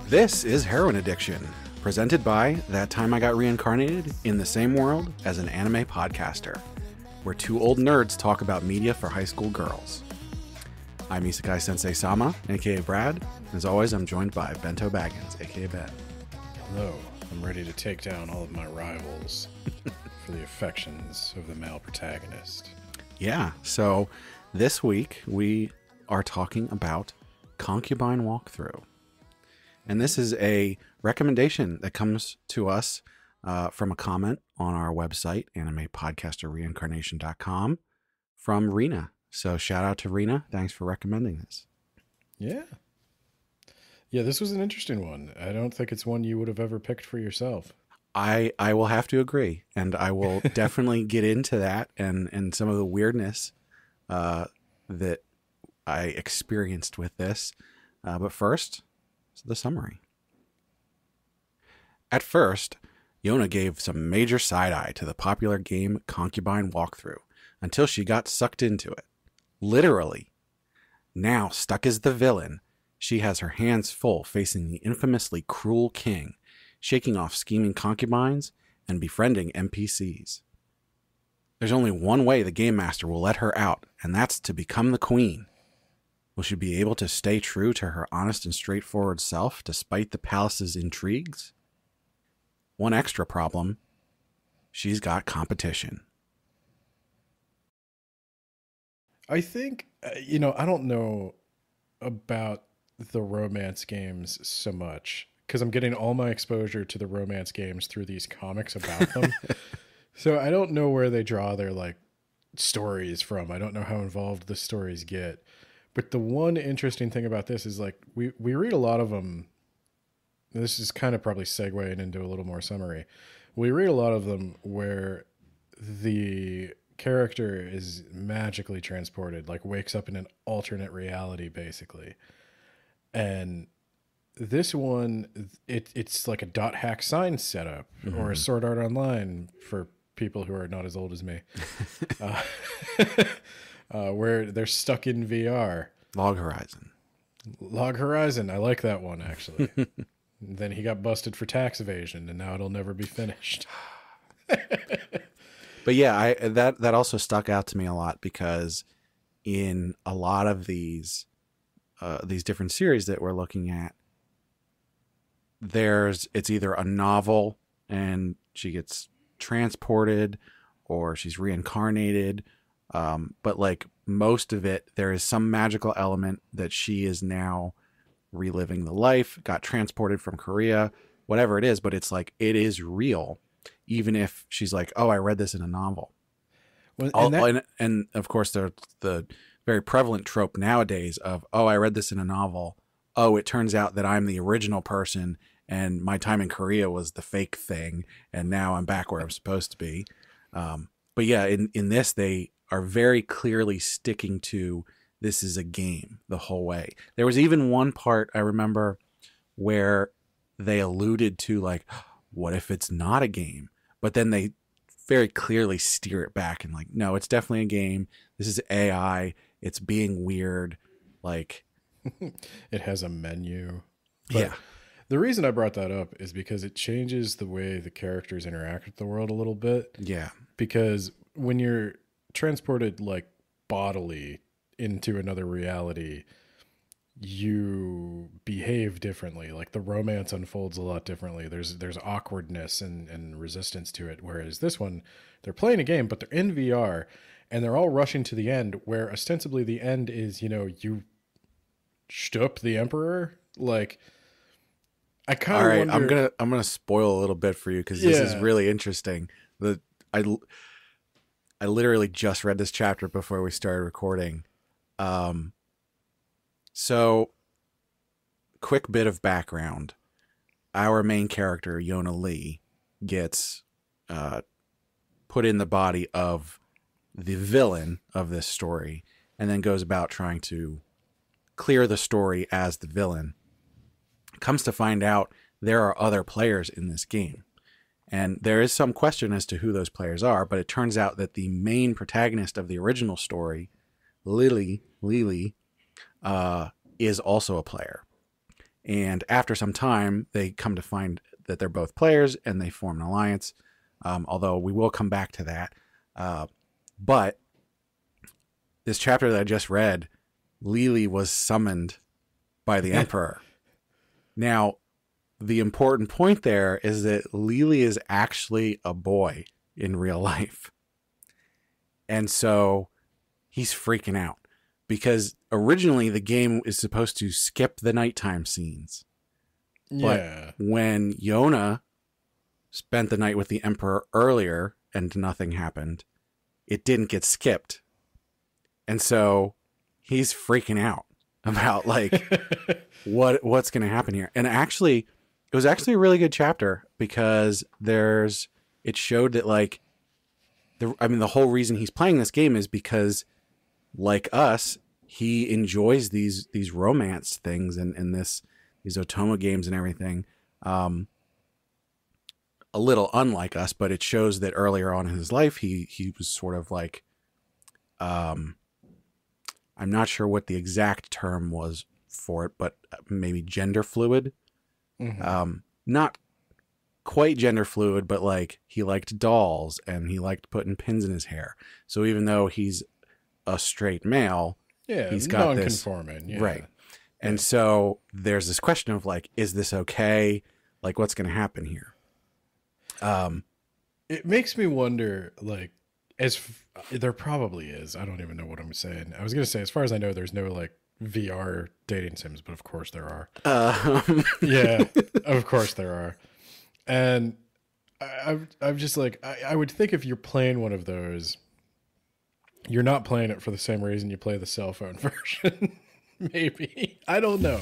This is Heroine Addiction, presented by That Time I Got Reincarnated in the Same World as an Anime Podcaster, where two old nerds talk about media for high school girls. I'm Isekai Sensei Sama, aka Brad. As always, I'm joined by Bento Baggins, aka Ben. Hello, I'm ready to take down all of my rivals for the affections of the male protagonist. Yeah, so this week we are talking about Concubine Walkthrough. And this is a recommendation that comes to us from a comment on our website, animepodcasterreincarnation.com, from Rena. So shout out to Rena. Thanks for recommending this. Yeah, this was an interesting one. I don't think it's one you would have ever picked for yourself. I will have to agree, and I will definitely get into that and some of the weirdness that I experienced with this. But first, the summary. At first, Yona gave some major side-eye to the popular game Concubine Walkthrough until she got sucked into it. Literally. Now, stuck as the villain, she has her hands full facing the infamously cruel king, shaking off scheming concubines and befriending NPCs. There's only one way the game master will let her out, and that's to become the queen. Will she be able to stay true to her honest and straightforward self despite the palace's intrigues? One extra problem, she's got competition. I think, I don't know about the romance games so much because I'm getting all my exposure to the romance games through these comics about them. So I don't know where they draw their stories from. I don't know how involved the stories get. But the one interesting thing about this is we read a lot of them. This is kind of probably segueing into a little more summary. We read a lot of them where the character is magically transported, wakes up in an alternate reality, basically. And this one, it's like a dot hack sign setup or a Sword Art Online for people who are not as old as me. Where they're stuck in VR. Log Horizon. I like that one, actually. Then he got busted for tax evasion, and now it'll never be finished. But yeah, that also stuck out to me a lot because in a lot of these different series that we're looking at, it's either a novel and she gets transported or she's reincarnated. But most of it, there is some magical element that she is now reliving the life, got transported from Korea, whatever it is, but it's it is real, even if she's oh, I read this in a novel. Well, and of course, the very prevalent trope nowadays of, oh, I read this in a novel. Oh, it turns out that I'm the original person and my time in Korea was the fake thing. And now I'm back where I'm supposed to be. But yeah, in this, they are very clearly sticking to this is a game the whole way. There was even one part I remember where they alluded to what if it's not a game? But then they very clearly steer it back and no, it's definitely a game. This is AI. It's being weird. It has a menu. But yeah. The reason I brought that up is because it changes the way the characters interact with the world a little bit. Yeah. Because when you're transported bodily into another reality, you behave differently. The romance unfolds a lot differently. There's awkwardness and resistance to it. Whereas this one, they're playing a game, but they're in VR and they're all rushing to the end where ostensibly the end is, you shtup the emperor. I kind of wonder... I'm gonna spoil a little bit for you because this is really interesting. I literally just read this chapter before we started recording. So quick bit of background. Our main character, Yona Lee, gets put in the body of the villain of this story and then goes about trying to clear the story as the villain. Comes to find out there are other players in this game. And there is some question as to who those players are, but it turns out that the main protagonist of the original story, Lily, is also a player. And after some time, they come to find that they're both players and they form an alliance. Although we will come back to that. But this chapter that I just read, Lily was summoned by the Emperor. Now, the important point there is that Lily is actually a boy in real life. And so he's freaking out because originally the game is supposed to skip the nighttime scenes. Yeah. But when Yona spent the night with the Emperor earlier and nothing happened, it didn't get skipped. And so he's freaking out about like what's going to happen here. And actually, it was actually a really good chapter because it showed that like the whole reason he's playing this game is because, like us, he enjoys these romance things and these Otoma games and everything. A little unlike us, but it shows that earlier on in his life he was sort of like, I'm not sure what the exact term was for it, but maybe gender fluid. Mm-hmm. Not quite gender fluid, but like he liked dolls and he liked putting pins in his hair. So even though he's a straight male, he's got non-conforming, this, right? And so there's this question of like, is this okay? Like, what's going to happen here? It makes me wonder, like, there probably is. I don't even know what I'm saying. I was going to say, as far as I know, there's no like VR dating sims, but of course there are. Yeah, of course there are. And I'm just like, I would think if you're playing one of those, you're not playing it for the same reason you play the cell phone version. Maybe. I don't know.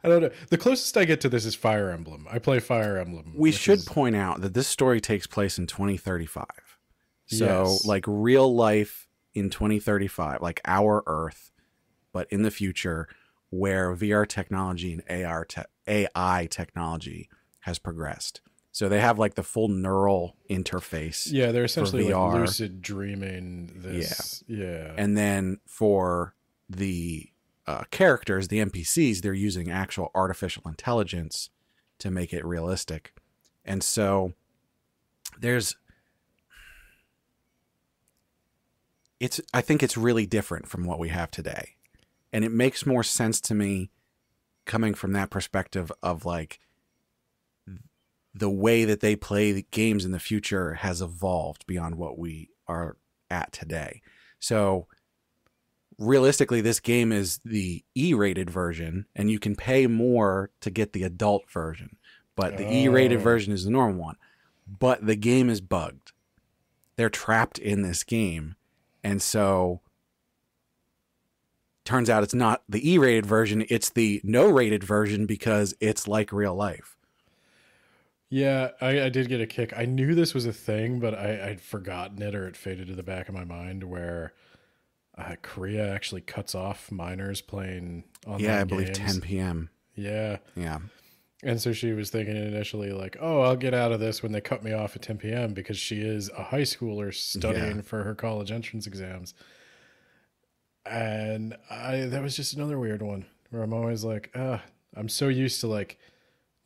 The closest I get to this is Fire Emblem. I play Fire Emblem. We should point out that this story takes place in 2035. So like real life in 2035, like our Earth, but in the future where VR technology and AI technology has progressed. So they have like the full neural interface. Yeah, they're essentially like lucid dreaming this. Yeah. And then for the characters, the NPCs, they're using actual artificial intelligence to make it realistic. And so I think it's really different from what we have today. And it makes more sense to me coming from that perspective of like the way that they play the games in the future has evolved beyond what we are at today. So realistically, this game is the E-rated version, and you can pay more to get the adult version. But the E-rated version is the normal one. But the game is bugged. They're trapped in this game. And so turns out it's not the E-rated version, it's the no-rated version because it's like real life. Yeah, I did get a kick. I knew this was a thing, but I'd forgotten it or it faded to the back of my mind where Korea actually cuts off minors playing online games. Yeah, I believe 10 p.m. Yeah. Yeah. And so she was thinking initially like, oh, I'll get out of this when they cut me off at 10 p.m. because she is a high schooler studying for her college entrance exams. And that was just another weird one where I'm always like, I'm so used to like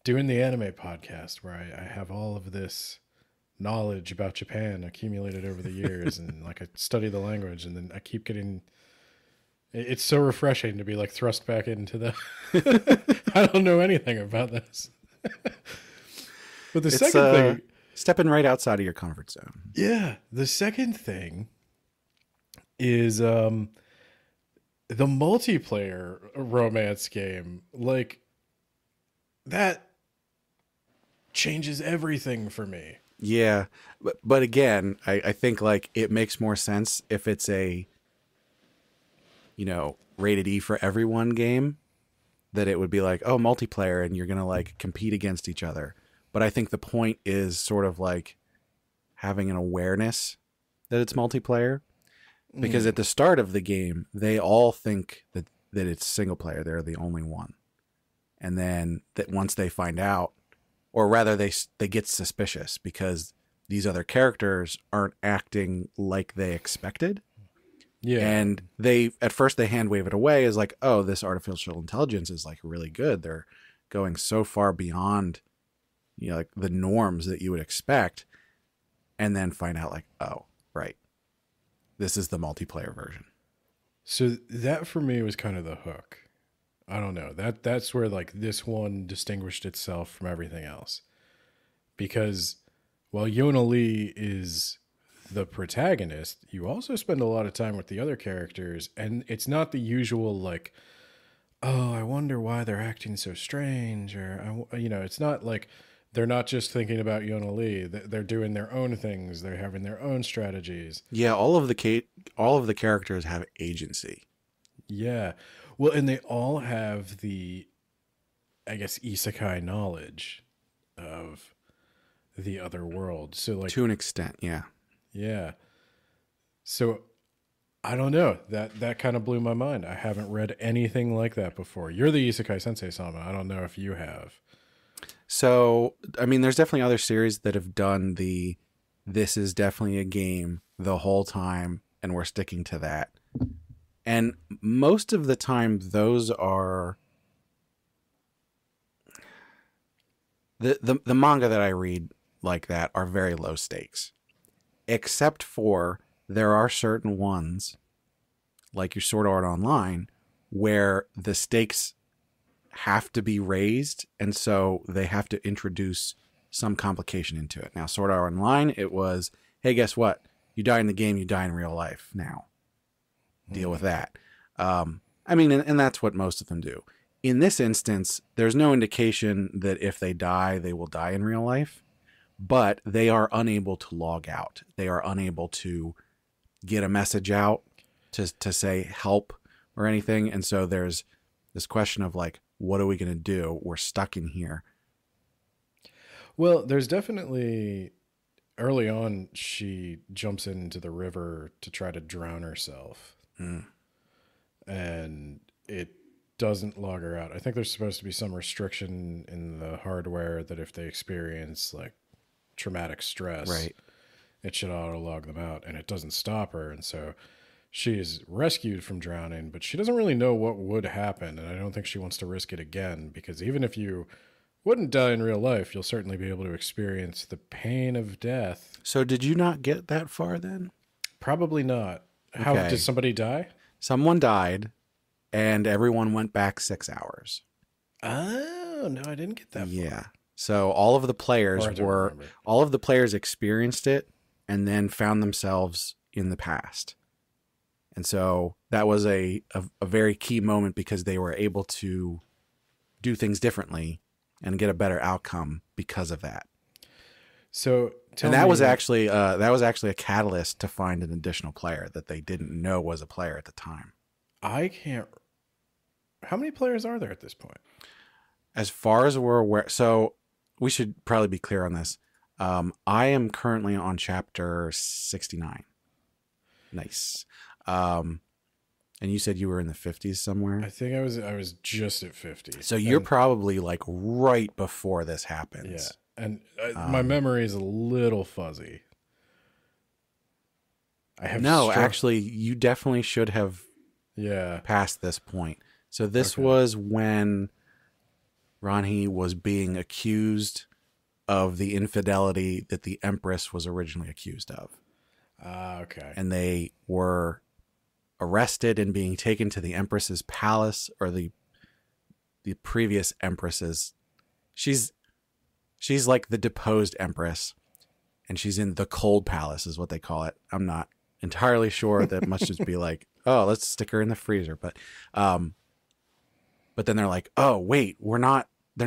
doing the anime podcast where I have all of this knowledge about Japan accumulated over the years and like I study the language and then I keep getting, it's so refreshing to be like thrust back into the, I don't know anything about this. But the second thing, stepping right outside of your comfort zone. Yeah. The second thing is, the multiplayer romance game, like that changes everything for me. Yeah. But again, I think like it makes more sense if it's a, rated E for everyone game, that it would be like, oh, multiplayer and you're going to like compete against each other. But I think the point is sort of like having an awareness that it's multiplayer. Because at the start of the game, they all think that it's single player. They're the only one. And then that once they find out, or rather they get suspicious because these other characters aren't acting like they expected. Yeah. And they, at first they hand wave it away as like, oh, this artificial intelligence is like really good. They're going so far beyond, you know, like the norms that you would expect. And then find out like, oh, right. This is the multiplayer version. So that for me was kind of the hook. I don't know. That's where like this one distinguished itself from everything else. Because while Yona Lee is the protagonist, you also spend a lot of time with the other characters, and it's not the usual like, oh, I wonder why they're acting so strange, or you know, it's not like they're not just thinking about Yona Lee. They're doing their own things. They're having their own strategies. Yeah, all of the characters have agency. Yeah. Well, and they all have the, I guess, isekai knowledge of the other world. So, like, To an extent, yeah. yeah. So, I don't know. That kind of blew my mind. I haven't read anything like that before. You're the isekai sensei, Sama. I don't know if you have. So, I mean, there's definitely other series that have done this is definitely a game the whole time, and we're sticking to that. And most of the time, those are the manga that I read like that are very low stakes, except for there are certain ones like your Sword Art Online where the stakes have to be raised, and so they have to introduce some complication into it. Now, Sword Art Online, it was, hey, guess what? You die in the game, you die in real life now. Deal with that. I mean, and that's what most of them do. In this instance, there's no indication that if they die, they will die in real life, but they are unable to log out. They are unable to get a message out to say help or anything. And so there's this question of like, what are we going to do? We're stuck in here. Well, there's definitely early on, she jumps into the river to try to drown herself. And it doesn't log her out. I think there's supposed to be some restriction in the hardware that if they experience like traumatic stress, Right. it should auto log them out, and it doesn't stop her. And so she is rescued from drowning, but she doesn't really know what would happen. And I don't think she wants to risk it again, because even if you wouldn't die in real life, you'll certainly be able to experience the pain of death. So did you not get that far then? Probably not. How Okay. did somebody die? Someone died and everyone went back 6 hours. Oh, no, I didn't get that far. Yeah. So all of the players Or I don't remember. all of the players experienced it and then found themselves in the past. And so that was a very key moment because they were able to do things differently and get a better outcome because of that. So And that was actually a catalyst to find an additional player that they didn't know was a player at the time. I can't. How many players are there at this point? As far as we're aware, so we should probably be clear on this. I am currently on chapter 69. Nice. And you said you were in the 50s somewhere. I think I was just at 50. So you're probably like right before this happens. Yeah. And my memory is a little fuzzy. I have actually, you definitely should have passed this point. So this was when Ranhi was being accused of the infidelity that the Empress was originally accused of. Okay. And they were arrested and being taken to the Empress's palace, or the previous Empress's. She's like the deposed Empress, and she's in the cold palace is what they call it. I'm not entirely sure. That must just be like, oh, let's stick her in the freezer. But then they're like, oh, wait, they're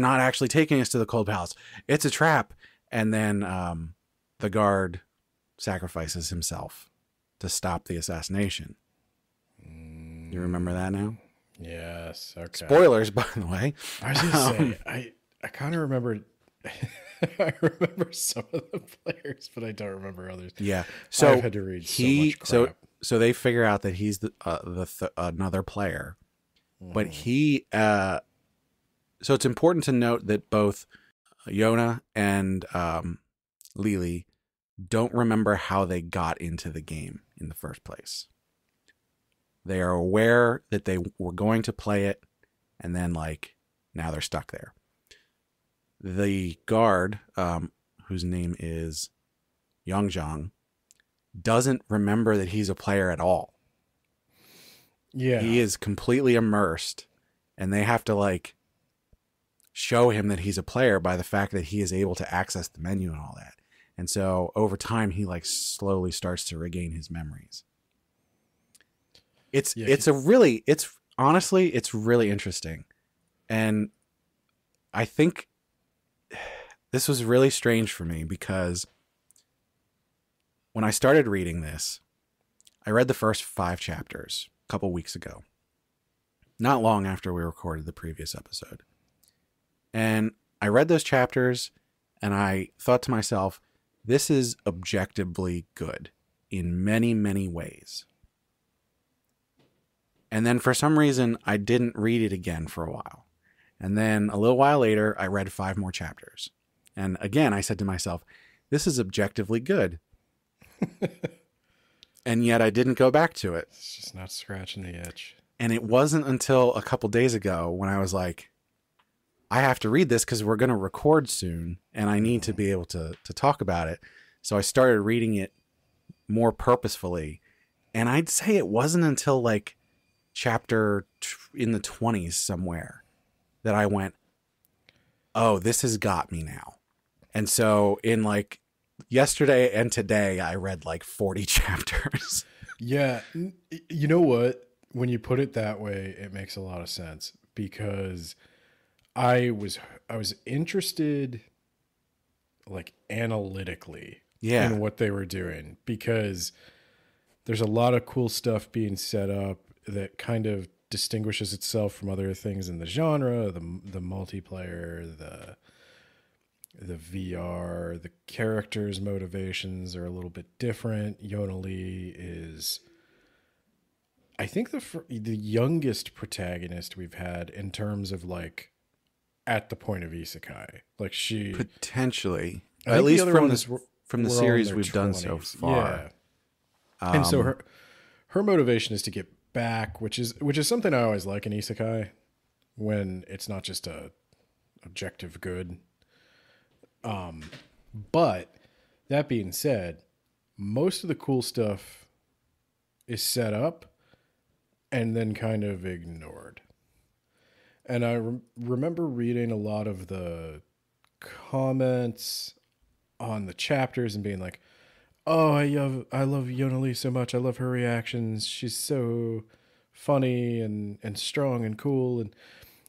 not actually taking us to the cold palace. It's a trap. And then the guard sacrifices himself to stop the assassination. You remember that now? Yes. Okay. Spoilers, by the way. I was gonna say I kind of remember. I remember some of the players, but I don't remember others. Yeah. So I've had to read so much crap. So they figure out that he's another player, but he. So it's important to note that both Yona and Lily don't remember how they got into the game in the first place. They are aware that they were going to play it, and then like now they're stuck there. The guard, whose name is Yongzhang, doesn't remember that he's a player at all. Yeah. He is completely immersed, and they have to like show him that he's a player by the fact that he is able to access the menu and all that. And so over time, he like slowly starts to regain his memories. It's honestly, it's really interesting. And I think this was really strange for me because when I started reading this, I read the first 5 chapters a couple weeks ago, not long after we recorded the previous episode. And I read those chapters and I thought to myself, this is objectively good in many, many ways. And then for some reason, I didn't read it again for a while. And then a little while later, I read 5 more chapters. And again, I said to myself, this is objectively good. And yet I didn't go back to it. It's just not scratching the itch. And it wasn't until a couple days ago when I was like, I have to read this because we're going to record soon and I need to be able to talk about it. So I started reading it more purposefully. And I'd say it wasn't until like chapter in the 20s somewhere that I went, oh, this has got me now. And so in like yesterday and today, I read like 40 chapters. Yeah. You know what? When you put it that way, it makes a lot of sense because I was interested like analytically in what they were doing because there's a lot of cool stuff being set up that kind of distinguishes itself from other things in the genre, the multiplayer, the VR, the characters' motivations are a little bit different. Yona Lee is, I think, the youngest protagonist we've had in terms of like at the point of isekai. Like she potentially, at least from the series we've 20s. Done so far. Yeah. And so her motivation is to get back, which is something I always like in isekai when it's not just a objective good. But that being said, most of the cool stuff is set up and then kind of ignored. And I remember reading a lot of the comments on the chapters and being like, oh, I love Yona Lee so much. I love her reactions. She's so funny and strong and cool.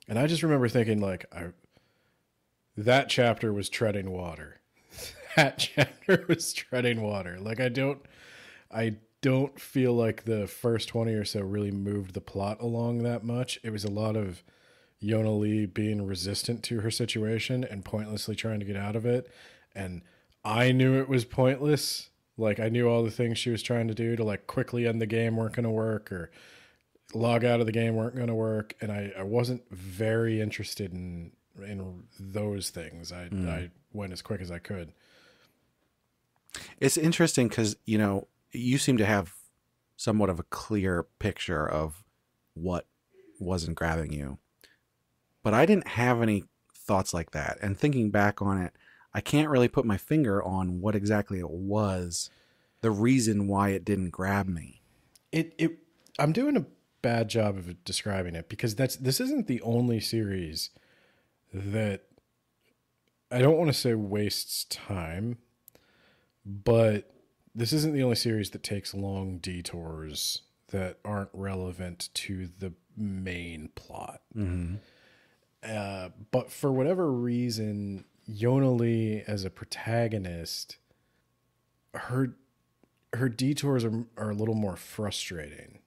And I just remember thinking like, that chapter was treading water. That chapter was treading water. Like I don't feel like the first 20 or so really moved the plot along that much. It was a lot of Yona Lee being resistant to her situation and pointlessly trying to get out of it. And I knew it was pointless. Like I knew all the things she was trying to do to like quickly end the game weren't going to work or log out of the game weren't going to work. And I wasn't very interested in those things. I went as quick as I could. It's interesting because, you know, you seem to have somewhat of a clear picture of what wasn't grabbing you. But I didn't have any thoughts like that. And thinking back on it, I can't really put my finger on what exactly it was, the reason why it didn't grab me. I'm doing a bad job of describing it because this isn't the only series that I don't want to say wastes time, but this isn't the only series that takes long detours that aren't relevant to the main plot. Mm-hmm. But for whatever reason, Yona Lee as a protagonist, her detours are a little more frustrating.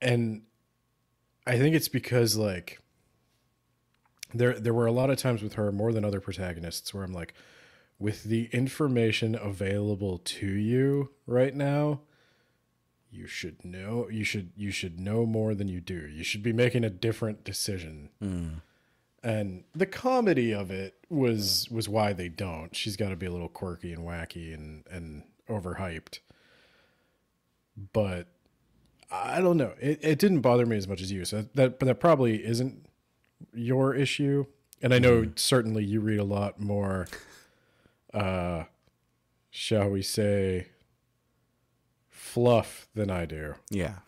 And I think it's because like there were a lot of times with her more than other protagonists where I'm like, with the information available to you right now, you should know more than you do. You should be making a different decision. Mm. And the comedy of it was why they don't. She's got to be a little quirky and wacky and overhyped. But I don't know. It didn't bother me as much as you. So but that probably isn't your issue. And I know certainly you read a lot more, shall we say, fluff than I do. Yeah.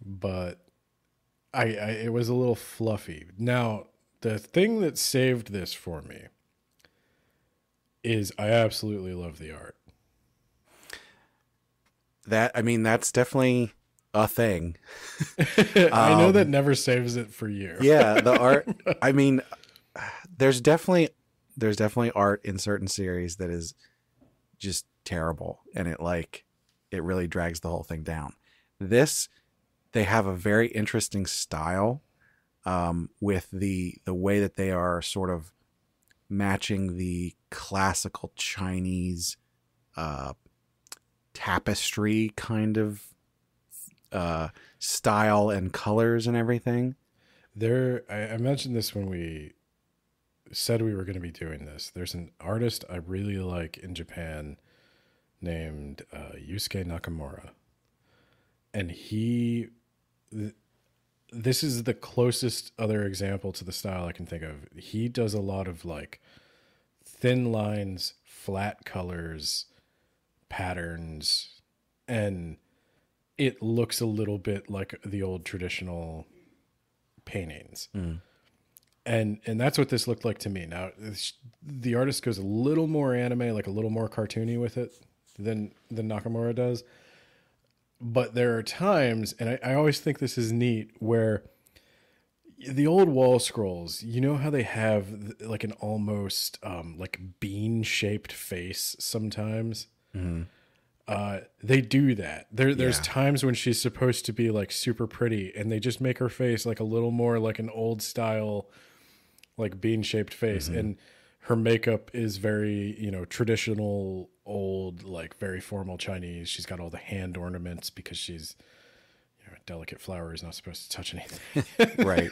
But it was a little fluffy. Now, the thing that saved this for me is I absolutely love the art. That's definitely a thing. I know that never saves it for you. Yeah, the art. I mean, there's definitely art in certain series that is just terrible, and it really drags the whole thing down. They have a very interesting style, with the way that they are sort of matching the classical Chinese tapestry kind of style and colors and everything. I mentioned this when we said we were going to be doing this. There's an artist I really like in Japan named Yusuke Nakamura. And this is the closest other example to the style I can think of. He does a lot of like thin lines, flat colors, patterns, and it looks a little bit like the old traditional paintings. And that's what this looked like to me. Now, the artist goes a little more anime, like a little more cartoony with it than Nakamura does. But there are times, and I always think this is neat, where the old wall scrolls, you know how they have like an almost like bean-shaped face sometimes? Mm-hmm. They do that. There's times when she's supposed to be like super pretty, and they just make her face like a little more like an old style, like bean-shaped face. Mm-hmm. And her makeup is very, traditional, old, like very formal Chinese. She's got all the hand ornaments because she's, a delicate flower is not supposed to touch anything. Right.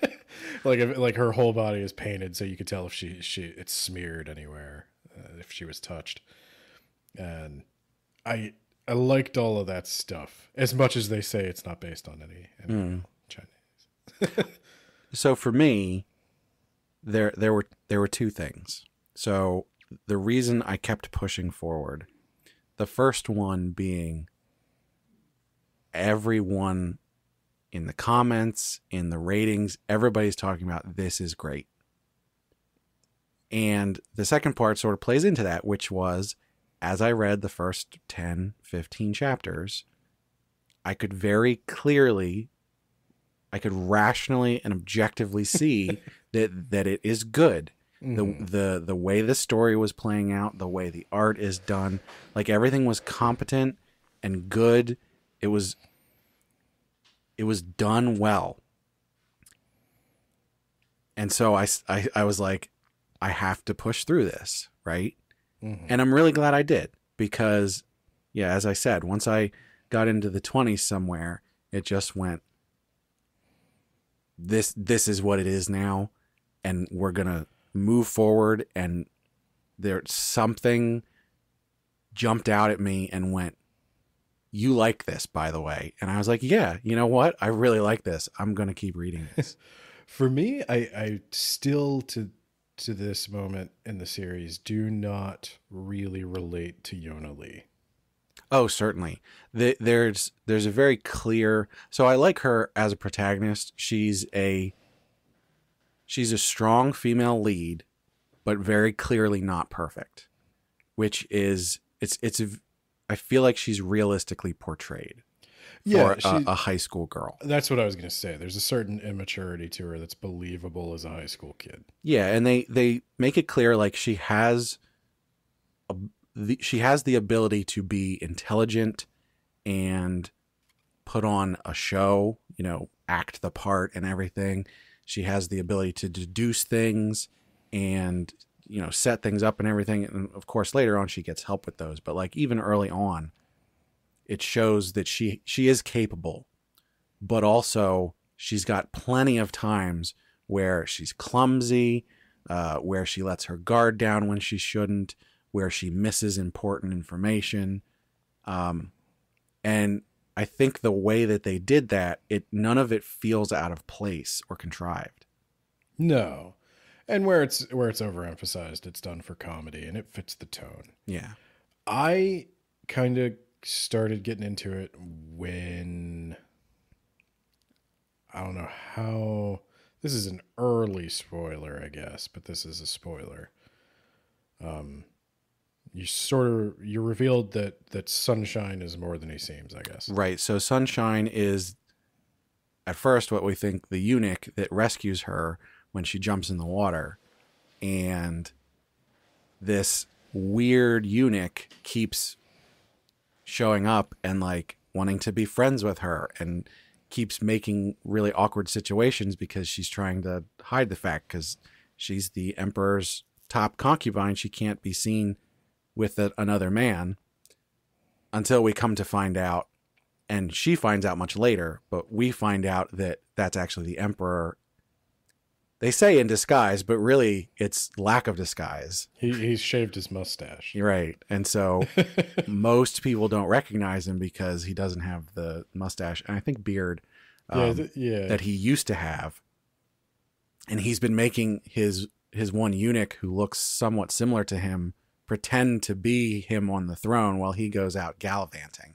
like her whole body is painted, so you could tell if it's smeared anywhere, if she was touched. And I liked all of that stuff, as much as they say it's not based on any Chinese. So for me, there were two things. So the reason I kept pushing forward, the first one being everyone in the comments, in the ratings, everybody's talking about this is great. And the second part sort of plays into that, which was, as I read the first 10, 15 chapters, I could rationally and objectively see that it is good. Mm-hmm. The way the story was playing out, the way the art is done, like everything was competent and good. It was done well. And so I was like, I have to push through this, right? Mm-hmm. And I'm really glad I did, because, yeah, as I said, once I got into the 20s somewhere, it just went, this is what it is now, and we're going to move forward. And there's something jumped out at me and went, you like this, by the way. And I was like, yeah, you know what? I really like this. I'm going to keep reading this. For me, I still, to this moment in the series, do not really relate to Yona Lee. Oh, certainly. There's a very clear. So I like her as a protagonist. She's a strong female lead, but very clearly not perfect. Which is I feel like she's realistically portrayed. Yeah, for a high school girl. That's what I was going to say. There's a certain immaturity to her that's believable as a high school kid. Yeah, and they make it clear like she has the ability to be intelligent and put on a show, act the part and everything. She has the ability to deduce things and, set things up and everything. And of course, later on she gets help with those. But like even early on, it shows that she is capable, but also she's got plenty of times where she's clumsy, where she lets her guard down when she shouldn't, where she misses important information. And I think the way that they did that, none of it feels out of place or contrived. No. And where it's overemphasized, it's done for comedy and it fits the tone. Yeah. I kind of started getting into it when, I don't know how, this is an early spoiler, I guess, but this is a spoiler. You're revealed that Sunshine is more than he seems, I guess. Right. So Sunshine is at first what we think the eunuch that rescues her when she jumps in the water. And this weird eunuch keeps showing up and like wanting to be friends with her and keeps making really awkward situations because she's trying to hide the fact because she's the emperor's top concubine. She can't be seen with another man until we come to find out, and she finds out much later, but we find out that that's actually the emperor. They say in disguise, but really it's lack of disguise. He's shaved his mustache. You're right. And so most people don't recognize him because he doesn't have the mustache and I think beard that he used to have. And he's been making his one eunuch who looks somewhat similar to him pretend to be him on the throne while he goes out gallivanting.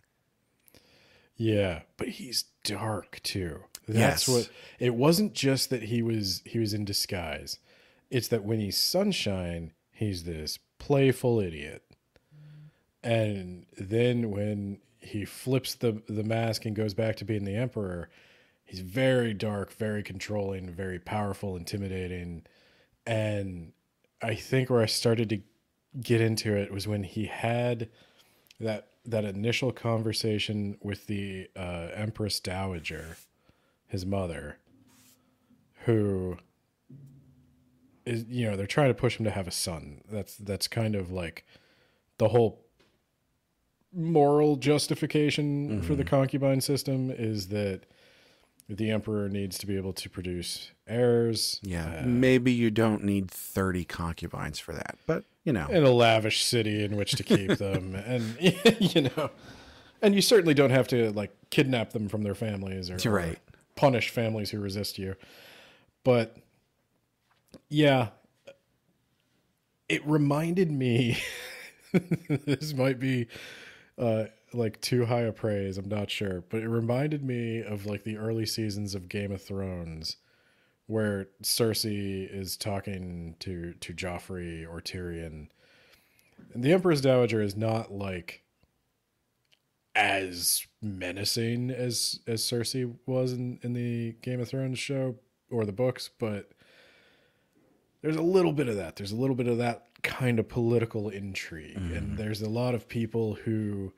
Yeah, but he's dark too. That's what it wasn't just that he was in disguise. It's that when he's Sunshine, he's this playful idiot. And then when he flips the mask and goes back to being the emperor, he's very dark, very controlling, very powerful, intimidating. And I think where I started to get into it was when he had that initial conversation with the Empress Dowager, his mother, who is, they're trying to push him to have a son. That's kind of like the whole moral justification for the concubine system, is that the emperor needs to be able to produce heirs. Yeah, maybe you don't need 30 concubines for that, but in a lavish city in which to keep them, and and you certainly don't have to like kidnap them from their families or punish families who resist you. But yeah, it reminded me. This might be like too high a praise, I'm not sure, but it reminded me of like the early seasons of Game of Thrones, where Cersei is talking to Joffrey or Tyrion. And the Empress Dowager is not like as menacing as Cersei was in the Game of Thrones show or the books, but there's a little bit of that. There's a little bit of that kind of political intrigue. And there's a lot of people who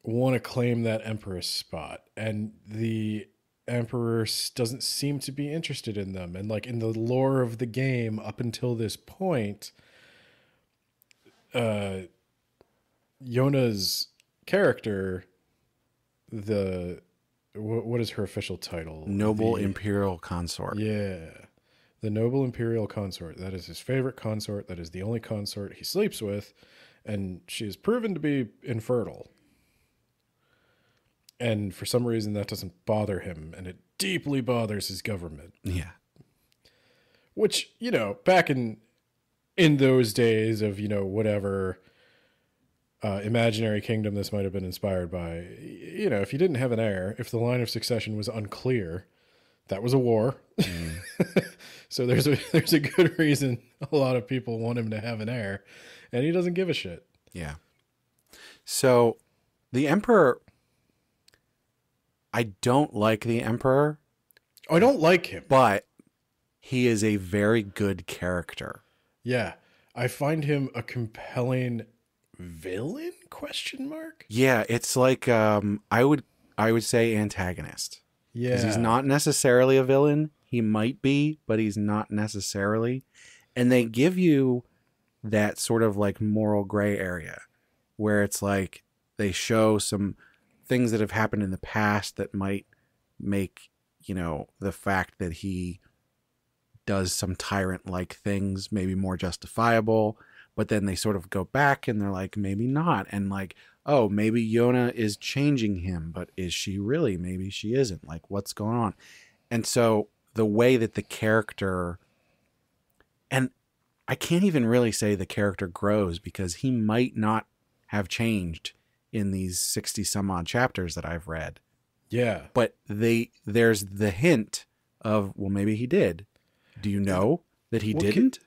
want to claim that Empress spot, and the Emperor doesn't seem to be interested in them. And like in the lore of the game up until this point, Yona's character, what is her official title? Noble Imperial Consort. Yeah. The Noble Imperial Consort. That is his favorite consort. That is the only consort he sleeps with. And she is proven to be infertile. And for some reason, that doesn't bother him. And it deeply bothers his government. Yeah. Which, back in those days of, whatever imaginary kingdom this might have been inspired by, if you didn't have an heir, if the line of succession was unclear, that was a war. So there's a good reason a lot of people want him to have an heir, and he doesn't give a shit. Yeah. So the Emperor, I don't like the Emperor. I don't like him. But he is a very good character. Yeah. I find him a compelling villain? ? Yeah, it's like I would say antagonist. Yeah. Because he's not necessarily a villain. He might be, but he's not necessarily. And they give you that sort of like moral gray area where it's like they show some things that have happened in the past that might make, the fact that he does some tyrant-like things maybe more justifiable. but then they sort of go back and they're like, maybe not. And like, oh, maybe Yona is changing him, but is she really? Maybe she isn't. Like, what's going on? And so the way that the character, and I can't even really say the character grows, because he might not have changed in these 60 some odd chapters that I've read. Yeah. But there's the hint of, well, maybe he did. Do you know that he didn't?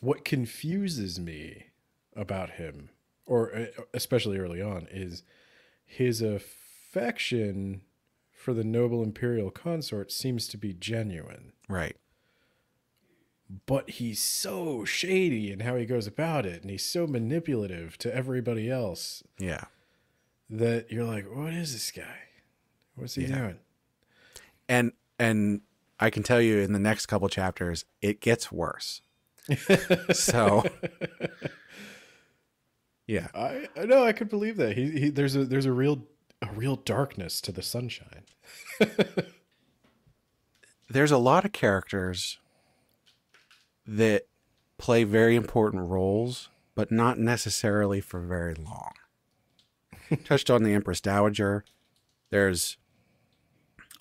What confuses me about him, or especially early on, is his affection for the noble imperial consort seems to be genuine. Right. But he's so shady in how he goes about it, and he's so manipulative to everybody else. Yeah. That you're like, what is this guy? What's he doing? And I can tell you in the next couple chapters, it gets worse. So, yeah, I know, I could believe that. He there's a real darkness to the sunshine. There's a lot of characters that play very important roles, but not necessarily for very long. Touched on the Empress Dowager. There's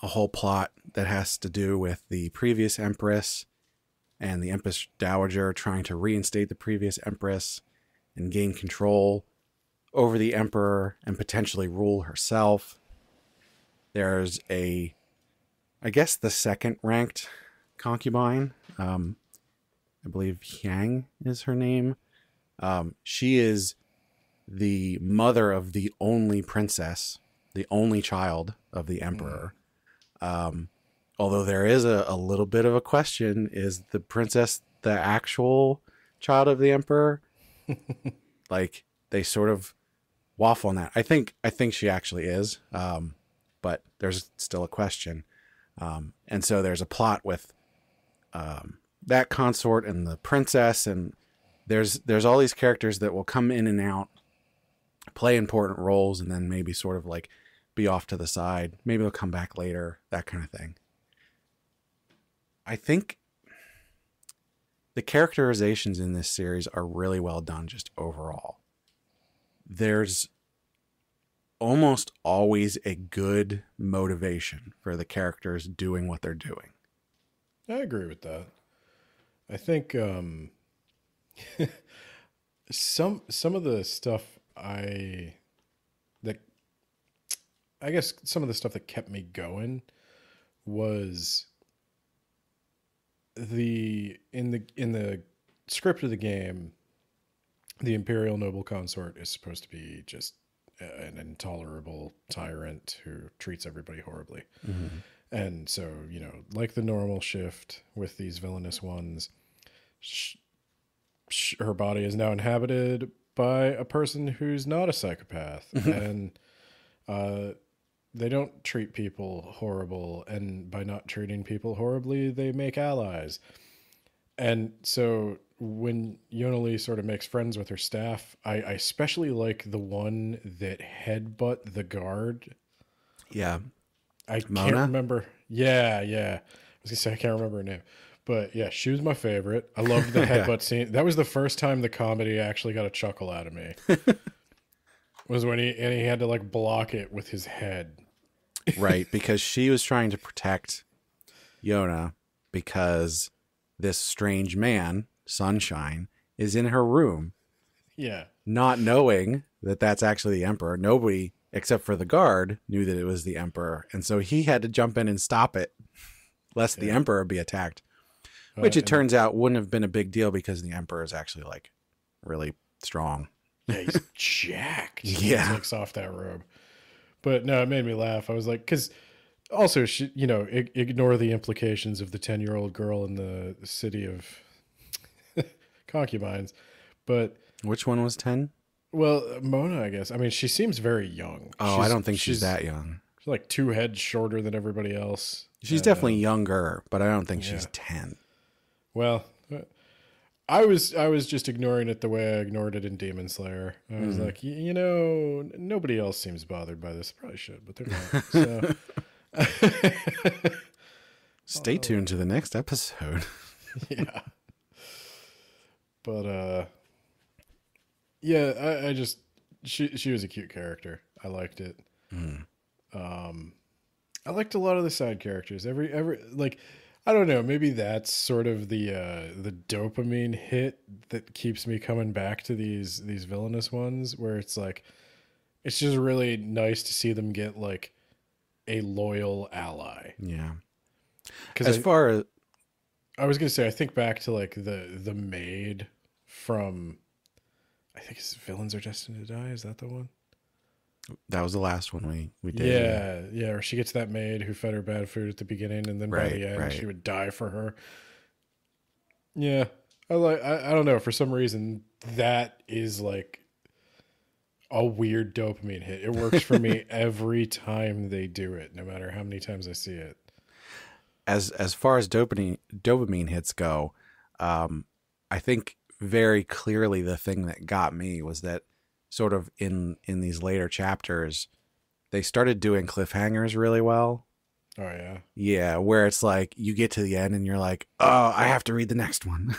a whole plot that has to do with the previous Empress and the Empress Dowager trying to reinstate the previous Empress and gain control over the Emperor and potentially rule herself. There's I guess the second ranked concubine. I believe Yang is her name. She is the mother of the only princess, the only child of the Emperor. Although there is a little bit of a question, is the princess the actual child of the Emperor? Like, they sort of waffle on that. I think she actually is, but there's still a question. And so there's a plot with that consort and the princess, and there's all these characters that will come in and out, play important roles, and then maybe sort of like be off to the side. Maybe they'll come back later, that kind of thing. I think the characterizations in this series are really well done just overall. There's almost always a good motivation for the characters doing what they're doing. I agree with that. I think some of the stuff I guess some of the stuff that kept me going was in the script of the game, the Imperial Noble Consort is supposed to be just an intolerable tyrant who treats everybody horribly. Mm-hmm. And so, like the normal shift with these villainous ones, her body is now inhabited by a person who's not a psychopath. And they don't treat people horrible. And by not treating people horribly, they make allies. And so when Yonali sort of makes friends with her staff, I especially like the one that headbutt the guard. Yeah. I Mona? can't remember. Yeah. I was gonna say I can't remember her name, but yeah, she was my favorite. I loved the headbutt scene. That was the first time the comedy actually got a chuckle out of me. Was when he had to like block it with his head. Right, because she was trying to protect Yona because this strange man, Sunshine, is in her room. Yeah. Not knowing that that's actually the Emperor. Nobody except for the guard knew that it was the Emperor. And so he had to jump in and stop it, lest the Emperor be attacked. Which it turns out wouldn't have been a big deal because the Emperor is actually like really strong. Yeah, he's jacked. Yeah. He takes off that robe. But no, it made me laugh. I was like, because also, ignore the implications of the 10-year-old girl in the city of concubines. But which one was 10? Well, Mona, I guess. I mean, she seems very young. Oh, I don't think she's that young. She's like 2 heads shorter than everybody else. She's definitely younger, but I don't think she's 10. Well, I was just ignoring it the way I ignored it in Demon Slayer. I was like, nobody else seems bothered by this. Probably should, but they're not. So stay tuned to the next episode. Yeah. But Yeah, I just she was a cute character. I liked it. Mm. I liked a lot of the side characters. Every like I don't know, maybe that's sort of the dopamine hit that keeps me coming back to these villainous ones where it's like it's just really nice to see them get like a loyal ally. Yeah. Cuz As far as I was going to say I think back to like the maid from I think it's Villains Are Destined to Die, is that the one? that was the last one we did. Yeah, or she gets that maid who fed her bad food at the beginning, and then by Right, the end right. she would die for her. Yeah, I don't know, for some reason that is like a weird dopamine hit. It works for me every time they do it, no matter how many times I see it. As far as dopamine hits go, I think very clearly the thing that got me was that sort of in these later chapters, they started doing cliffhangers really well. Oh yeah. Yeah, where it's like you get to the end and you're like, oh, I have to read the next one.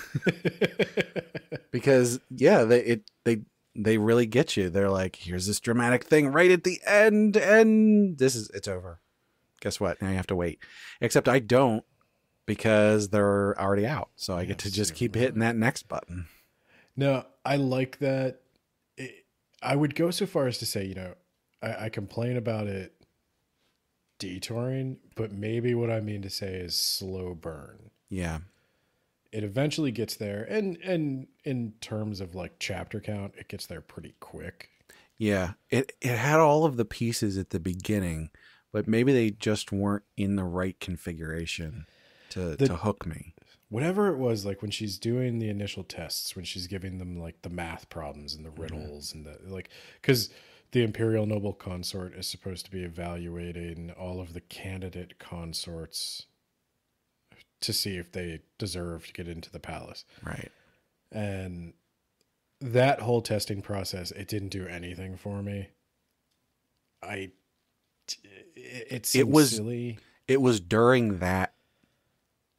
Because yeah, they really get you. They're like, here's this dramatic thing right at the end, and it's over. Guess what? Now you have to wait. Except I don't, because they're already out. So I get to just keep hitting that next button. No, I like that. I would go so far as to say, I complain about it detouring, but maybe what I mean to say is slow burn. Yeah. It eventually gets there, and in terms of like chapter count, it gets there pretty quick. Yeah. It had all of the pieces at the beginning, but maybe they just weren't in the right configuration to hook me. Whatever it was, like when she's doing the initial tests, when she's giving them like the math problems and the riddles and the like, because the Imperial Noble Consort is supposed to be evaluating all of the candidate consorts to see if they deserve to get into the palace. Right. And that whole testing process, it didn't do anything for me. It seemed silly. It was during that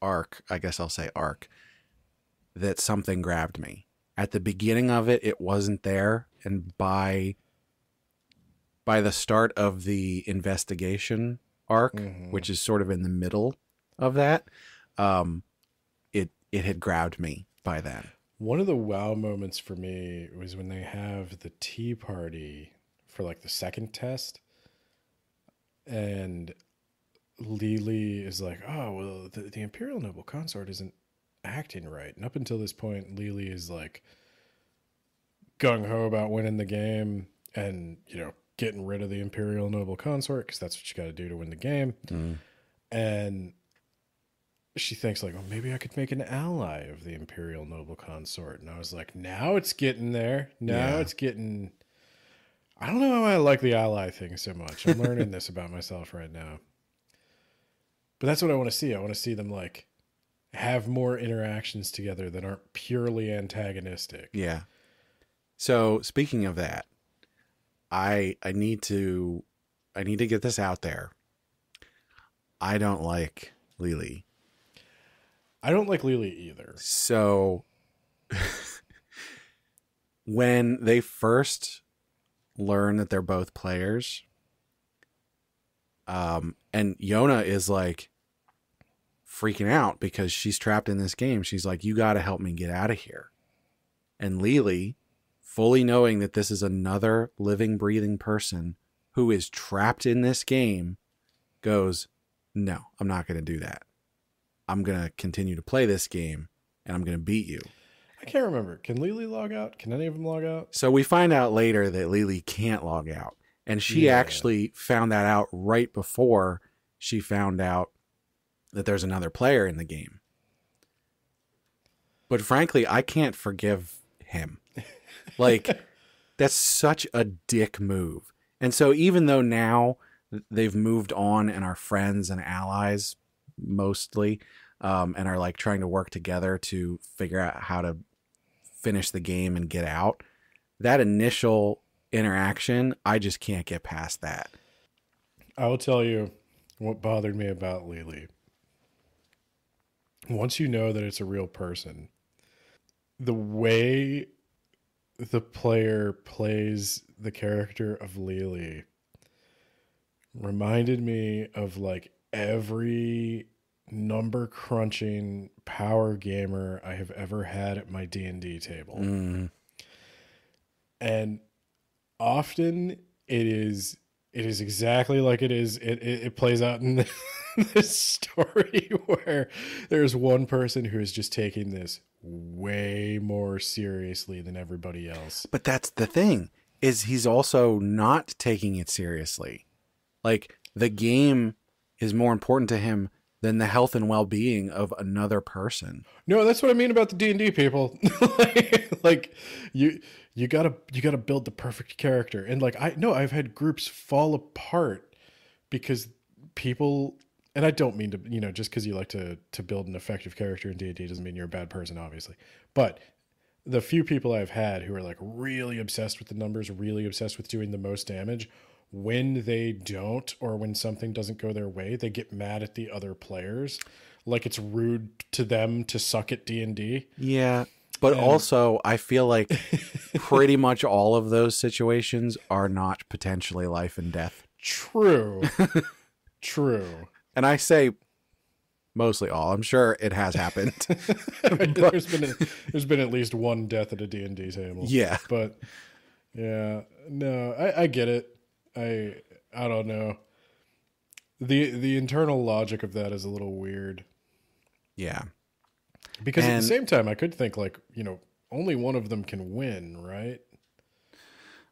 arc, I guess I'll say arc, that something grabbed me. At the beginning of it, it wasn't there, and by the start of the investigation arc, which is sort of in the middle of that, it had grabbed me by then. One of the wow moments for me was when they have the tea party for like the second test, and Lily is like, oh, well, the Imperial Noble Consort isn't acting right. And up until this point, Lily is like gung-ho about winning the game and, getting rid of the Imperial Noble Consort because that's what you got to do to win the game. And she thinks like, well, maybe I could make an ally of the Imperial Noble Consort. And I was like, now it's getting there. Now it's getting... I don't know how I like the ally thing so much. I'm learning this about myself right now. But that's what I want to see. I want to see them like have more interactions together that aren't purely antagonistic. Yeah. So speaking of that, I need to get this out there. I don't like Lily. I don't like Lily either. So when they first learn that they're both players, and Yona is like freaking out because she's trapped in this game. She's like, you got to help me get out of here. And Lily, fully knowing that this is another living, breathing person who is trapped in this game, goes, no, I'm not going to do that. I'm going to continue to play this game and I'm going to beat you. I can't remember. Can Lily log out? Can any of them log out? So we find out later that Lily can't log out. And she actually found that out right before she found out that there's another player in the game. But frankly, I can't forgive him. Like, that's such a dick move. And so even though now they've moved on and are friends and allies mostly, and are like trying to work together to figure out how to finish the game and get out, that initial interaction, I just can't get past that. I will tell you what bothered me about Lily. Once you know that it's a real person, the way the player plays the character of Lily reminded me of like every number crunching power gamer I have ever had at my D&D table. And often it is exactly like it plays out in this story where there's one person who is just taking this way more seriously than everybody else. But that's the thing, is he's also not taking it seriously. Like, the game is more important to him than the health and well-being of another person. No, that's what I mean about the D&D people. Like you gotta build the perfect character. And like, I've had groups fall apart because people, and I don't mean to, just because you like to build an effective character in D&D doesn't mean you're a bad person, obviously. But the few people I've had who are like really obsessed with the numbers, really obsessed with doing the most damage, when they don't, or when something doesn't go their way, they get mad at the other players. Like it's rude to them to suck at D&D. Yeah. But also, I feel like pretty much all of those situations are not potentially life and death. True. True. And I say mostly all. I'm sure it has happened. There's been at least one death at a D&D table. Yeah. But yeah, no, I get it. I don't know. The internal logic of that is a little weird. Yeah. Because at the same time, I could think like, only one of them can win, right?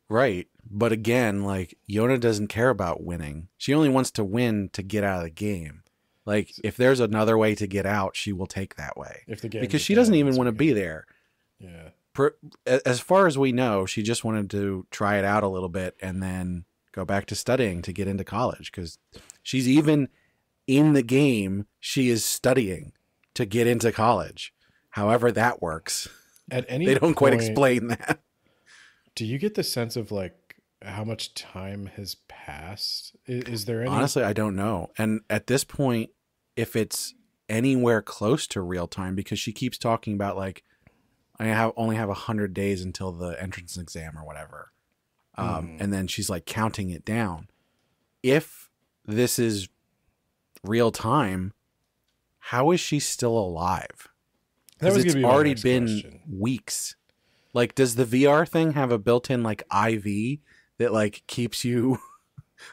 Right. But again, like, Yona doesn't care about winning. She only wants to win to get out of the game. Like, if there's another way to get out, she will take that way. If the game because she doesn't even want to be there. Yeah. As far as we know, she just wanted to try it out a little bit and then go back to studying to get into college, because she's even in the game. She is studying to get into college. However that works. At any they don't quite explain that. Do you get the sense of like how much time has passed? Is there any? Honestly, I don't know. And at this point, if it's anywhere close to real time, because she keeps talking about like, only have 100 days until the entrance exam or whatever. And then she's like counting it down. If this is real time, how is she still alive? Because it's already been weeks. Like, does the VR thing have a built-in like IV that like keeps you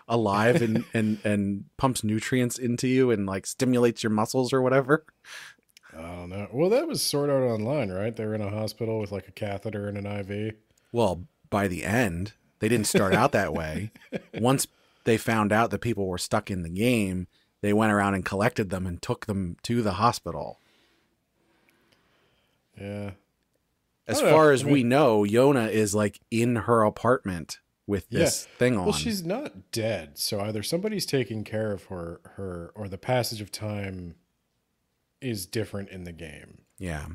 alive and pumps nutrients into you and like stimulates your muscles or whatever? I don't know. Well, that was sorted out online, right? They were in a hospital with like a catheter and an IV. Well, by the end, they didn't start out that way. Once they found out that people were stuck in the game, they went around and collected them and took them to the hospital. Yeah. As far as we know, Yona is like in her apartment with this thing on. Well, she's not dead, so either somebody's taking care of her or the passage of time is different in the game. Yeah.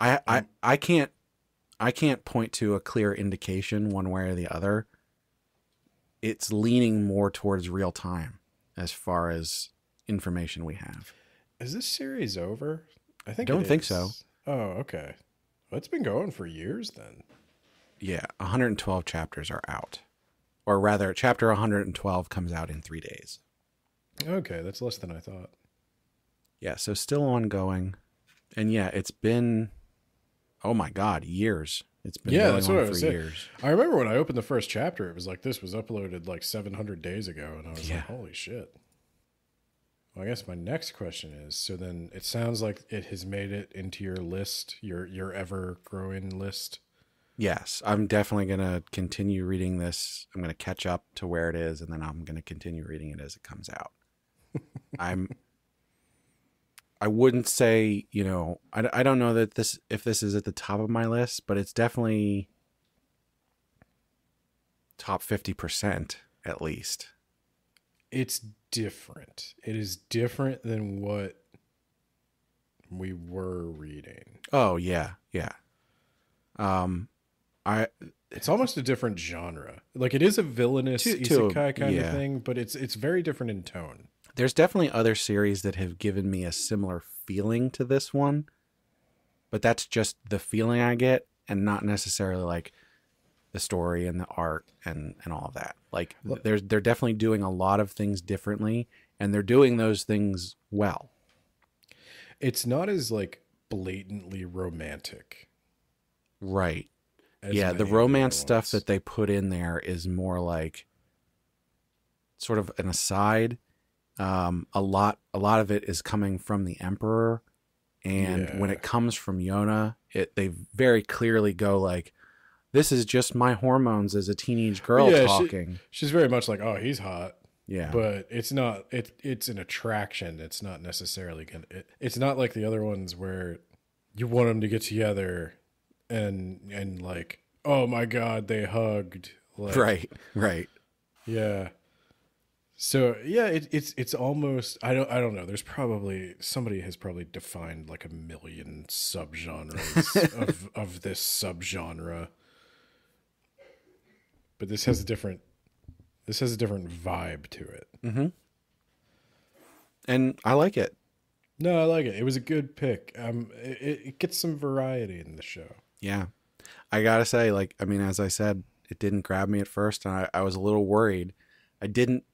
I can't point to a clear indication one way or the other. It's leaning more towards real time as far as information we have. Is this series over? I don't think so. Oh, okay. Well, it's been going for years then. Yeah, 112 chapters are out. Or rather, chapter 112 comes out in 3 days. Okay, that's less than I thought. Yeah, so still ongoing. And yeah, it's been, oh my God, years. It's been going on for years. I remember when I opened the first chapter, it was like this was uploaded like 700 days ago, and I was like, holy shit. Well, I guess my next question is, so then it sounds like it has made it into your list, your ever-growing list. Yes, I'm definitely going to continue reading this. I'm going to catch up to where it is, and then I'm going to continue reading it as it comes out. I wouldn't say, I don't know that if this is at the top of my list, but it's definitely top 50% at least. It's different. It is different than what we were reading. Oh yeah. Yeah. It's almost a different genre. Like it is a villainous isekai kind of thing, but it's very different in tone. There's definitely other series that have given me a similar feeling to this one, but that's just the feeling I get. and not necessarily like the story and the art and all of that. Like they're definitely doing a lot of things differently, and they're doing those things well. It's not as like blatantly romantic. Right. As Yeah, the many of the romance other stuff ones. that they put in there is more like sort of an aside. A lot of it is coming from the Emperor, and when Yeah. it comes from Yona, they very clearly go like, "This is just my hormones as a teenage Well, girl yeah, talking." she's very much like, oh, he's hot. Yeah, But it's not it's an attraction. It's not necessarily gonna it's not like the other ones where you want them to get together and like, oh my god, they hugged. Like, right, right. yeah. So yeah, it's almost I don't know. There's probably somebody has probably defined like a million subgenres of this subgenre. But this has a different vibe to it. Mm-hmm. And I like it. No, I like it. It was a good pick. It gets some variety in the show. Yeah, I gotta say, like, I mean, as I said, it didn't grab me at first, and I was a little worried. I didn't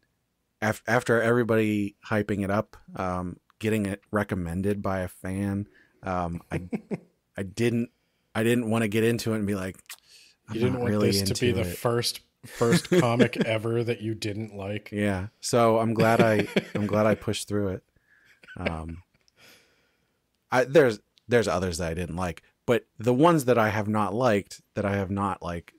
after everybody hyping it up, getting it recommended by a fan. I I didn't want to get into it and be like, I'm You didn't not want really this to be into the it. first comic ever that you didn't like. Yeah, so I'm glad I pushed through it. Um, there's others that I didn't like, but the ones that I have not liked, that I have not like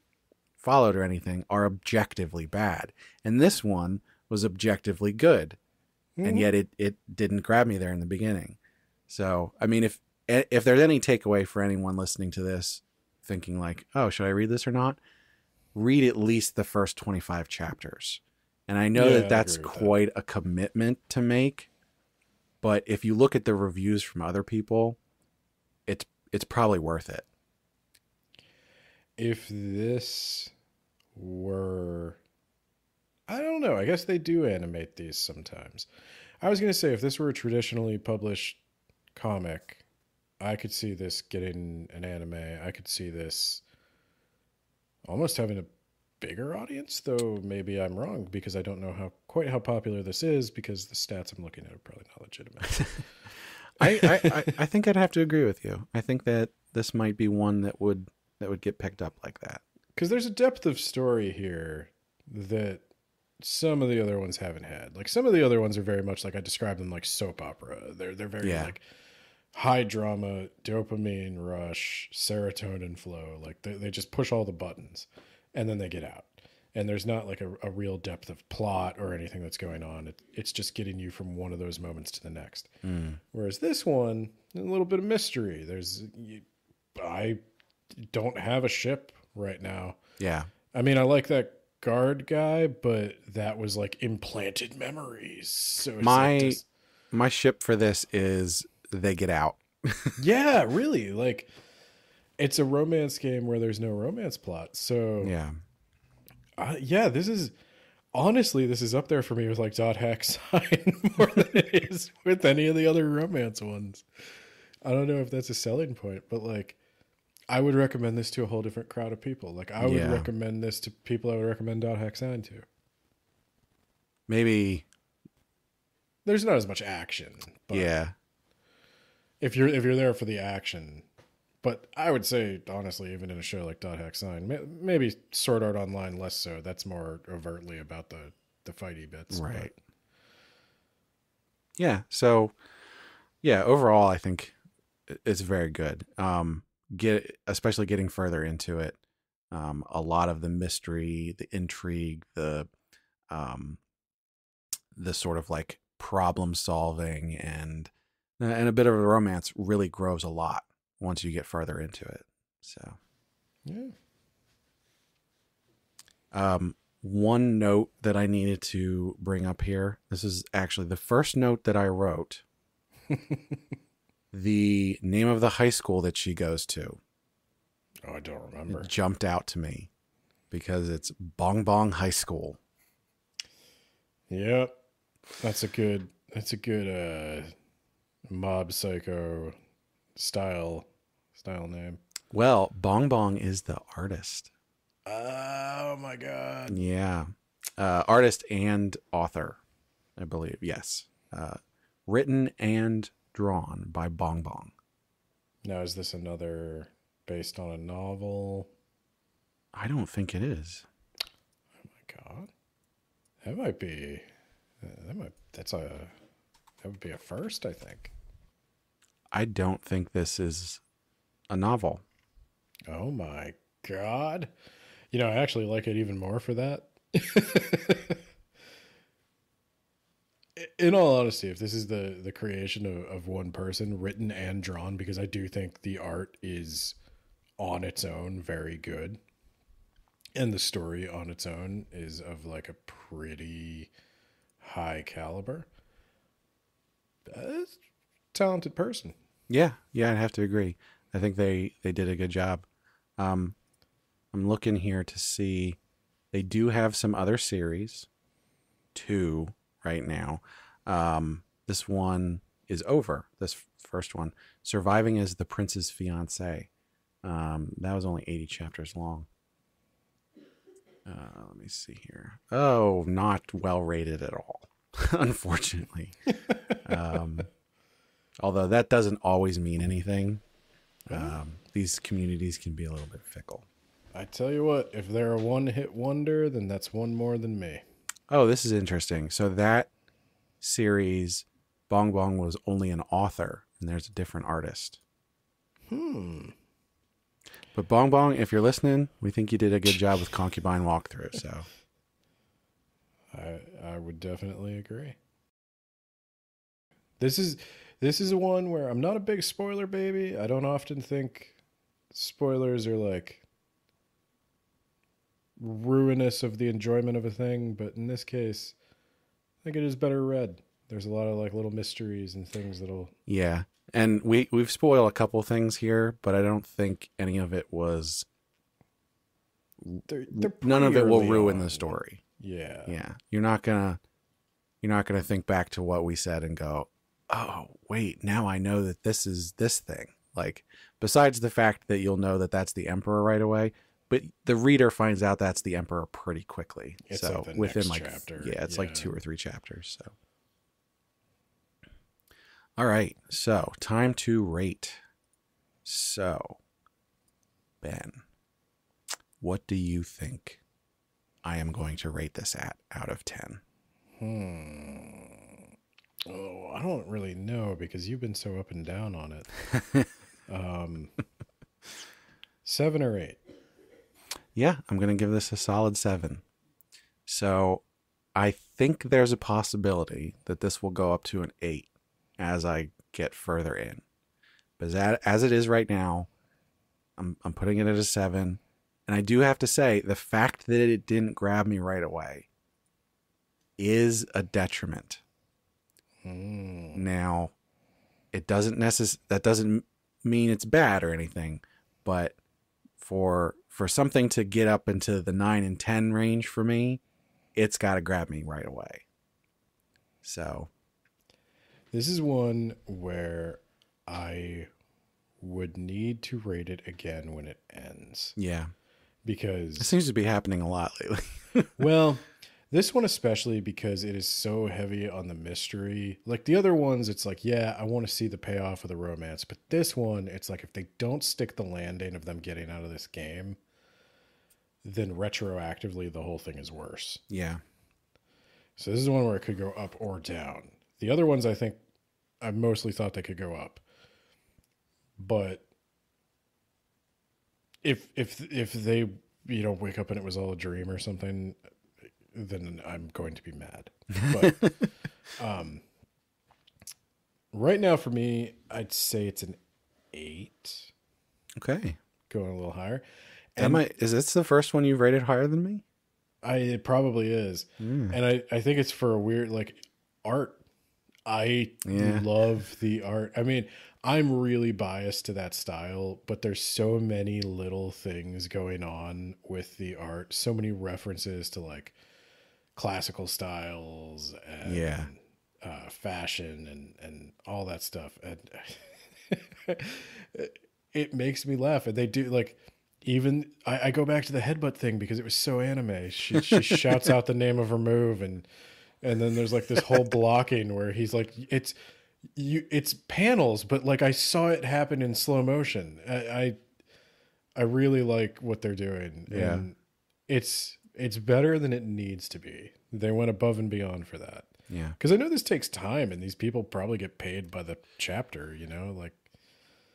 followed or anything, are objectively bad, and this one was objectively good, and yet it didn't grab me there in the beginning. So I mean, if there's any takeaway for anyone listening to this, thinking like, oh, should I read this or not? Read at least the first 25 chapters. And I know Yeah, that I that's agree with quite a commitment to make, but if you look at the reviews from other people, it's probably worth it. If this were, I don't know. I guess they do animate these sometimes. I was gonna say if this were a traditionally published comic, I could see this getting an anime. I could see this almost having a bigger audience, though maybe I'm wrong because I don't know quite how popular this is because the stats I'm looking at are probably not legitimate. I think I'd have to agree with you. I think that this might be one that would get picked up like that. Because there's a depth of story here that some of the other ones haven't had. Like some of the other ones are very much like I describe them like soap opera. They're very like high drama, dopamine rush, serotonin flow. Like they just push all the buttons and then they get out. And there's not like a real depth of plot or anything that's going on. It's just getting you from one of those moments to the next. Whereas this one, a little bit of mystery. I don't have a ship right now. Yeah. I mean, I like that guard guy, but that was like implanted memories. So it's my ship for this is they get out. yeah, really. Like it's a romance game where there's no romance plot. So Yeah. yeah, this is up there for me with like Dot Hack Sign more than it is with any of the other romance ones. I don't know if that's a selling point, but like I would recommend this to a whole different crowd of people. Like I would recommend this to people I would recommend Dot Hack Sign to. Maybe there's not as much action, but if you're there for the action, but I would say honestly, even in a show like Dot Hack Sign, maybe Sword Art Online less so. That's more overtly about the fighty bits, right? But. Yeah. So yeah, overall, I think it's very good. Especially getting further into it, a lot of the mystery, the intrigue, the sort of like problem solving and a bit of a romance really grows a lot once you get further into it. So Yeah. One note that I needed to bring up here. This is actually the first note that I wrote. The name of the high school that she goes to. Oh, I don't remember. It jumped out to me because it's Bong Bong High School. Yep. That's a good Mob Psycho style name. Well, Bong Bong is the artist. Oh my god. Yeah. Artist and author, I believe. Yes. Written and drawn by Bong Bong. Now, is this another based on a novel? I don't think it is. Oh my god. That might be that would be a first, I think. I don't think this is a novel. Oh my god. You know, I actually like it even more for that. In all honesty, if this is the creation of one person, written and drawn, because I do think the art is on its own very good. And the story on its own is of like a pretty high caliber. Talented person. Yeah, I'd have to agree. I think they did a good job. I'm looking here to see they do have some other series, 2 right now. This one is over. This first one, Surviving as the Prince's Fiancé. That was only 80 chapters long. Let me see here. Oh, not well rated at all, unfortunately. Although that doesn't always mean anything. These communities can be a little bit fickle. I tell you what, if they're a one-hit wonder, then that's one more than me. Oh, this is interesting. So that series, Bong Bong was only an author, and there's a different artist. But Bong Bong, if you're listening, we think you did a good job with Concubine walkthrough. So I would definitely agree. This is a one where I'm not a big spoiler baby. I don't often think spoilers are like ruinous of the enjoyment of a thing, but in this case, I think it is better read. There's a lot of like little mysteries and things that'll. yeah, and we've spoiled a couple things here, but I don't think any of it was. They're None of it will pretty ruin early the story. Yeah. Yeah, you're not gonna think back to what we said and go, oh wait, now I know that this is this thing. Like, besides the fact that you'll know that that's the Emperor right away, but the reader finds out that's the Emperor pretty quickly. It's so like the within next like chapter. it's like 2 or 3 chapters. So all right, so time to rate. So Ben, what do you think I am going to rate this at out of 10? Oh, I don't really know because you've been so up and down on it. 7 or 8. Yeah, I'm going to give this a solid 7. So I think there's a possibility that this will go up to an 8 as I get further in. But as it is right now, I'm putting it at a 7. And I do have to say, the fact that it didn't grab me right away is a detriment. Now, it doesn't that doesn't mean it's bad or anything, but for something to get up into the 9 and 10 range for me, it's got to grab me right away. So this is one where I would need to rate it again when it ends. yeah, Because it seems to be happening a lot lately. well, this one especially because it is so heavy on the mystery. Like the other ones, it's like, yeah, I want to see the payoff of the romance. But this one, it's like if they don't stick the landing of them getting out of this game, then retroactively the whole thing is worse. Yeah. So this is one where it could go up or down. The other ones, I think, I mostly thought they could go up. But if they, wake up and it was all a dream or something, then I'm going to be mad. But right now for me, I'd say it's an 8. Okay. Going a little higher. Is this the first one you've rated higher than me? It probably is. And I think it's for a weird, like, art. I love the art. I mean, I'm really biased to that style, but there's so many little things going on with the art. So many references to, like, classical styles and fashion and all that stuff. And it makes me laugh. And they do like, even I go back to the headbutt thing because it was so anime. She shouts out the name of her move, and then there's like this whole blocking where he's like, it's panels, but like I saw it happen in slow motion. I really like what they're doing. Yeah. And it's better than it needs to be. They went above and beyond for that. Yeah. Because I know this takes time, and these people probably get paid by the chapter, like.